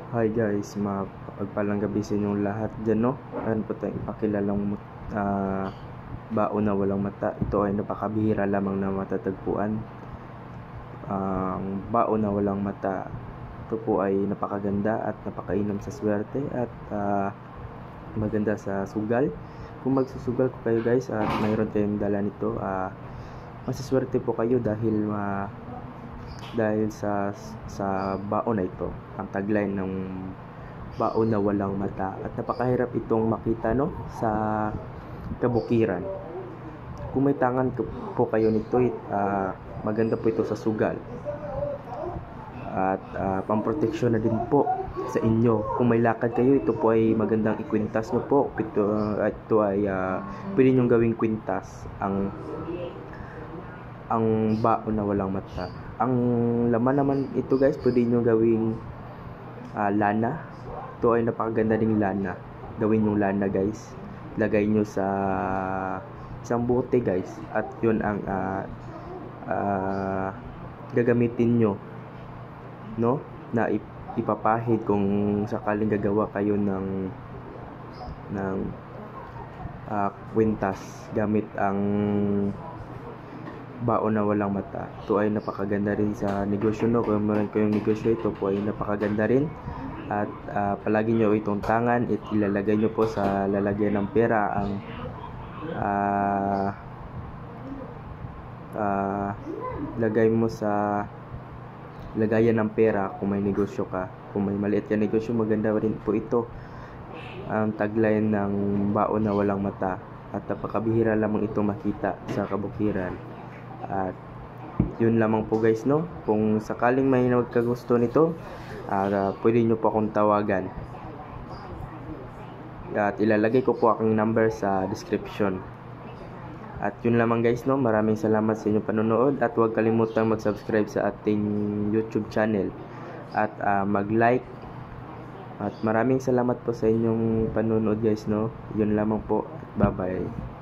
Hi guys, mapagpalang gabi sa inyong lahat dyan, no? Ayan po tayong ipakilalang baon na walang mata. Ito ay napakabihira lamang na matatagpuan. Ang baon na walang mata, ito po ay napakaganda at napakainam sa swerte at maganda sa sugal. Kung magsusugal ko kayo guys at mayroon kayong dala nito, masaswerte po kayo dahil sa baon na ito. Ang tagline ng baon na walang mata, at napakahirap itong makita, no, sa kabukiran. Kung may tangan po kayo nito, maganda po ito sa sugal at pamproteksyon na din po sa inyo. Kung may lakad kayo, ito po ay magandang ikwintas nyo po. Ito ay pwede nyo gawing kwintas ang baon na walang mata. Ang laman naman ito guys, pwede nyo gawing lana. Ito ay napakaganda ding lana. Gawin yung lana guys, lagay nyo sa isang bote guys, at yun ang gagamitin nyo, no, na ipapahid kung sakaling gagawa kayo ng kwintas gamit ang baon na walang mata. Ito ay napakaganda rin sa negosyo, no? Kung meron kayong negosyo, ito po ay napakaganda rin. At palagi nyo itong tangan, ilalagay nyo po sa lalagyan ng pera ang lagay mo sa lagayan ng pera kung may negosyo ka. Kung may maliit ka negosyo, maganda rin po ito. Ang tagline ng baon na walang mata, at napakabihira lamang ito makita sa kabukiran. At yun lamang po guys, no? Kung sakaling may nagkagusto nito, pwede nyo po akong tawagan, at ilalagay ko po aking number sa description. At yun lamang guys, no? Maraming salamat sa inyong panonood, at huwag kalimutang mag-subscribe sa ating YouTube channel at mag-like. At maraming salamat po sa inyong panonood guys, no? Yun lamang po. Bye bye.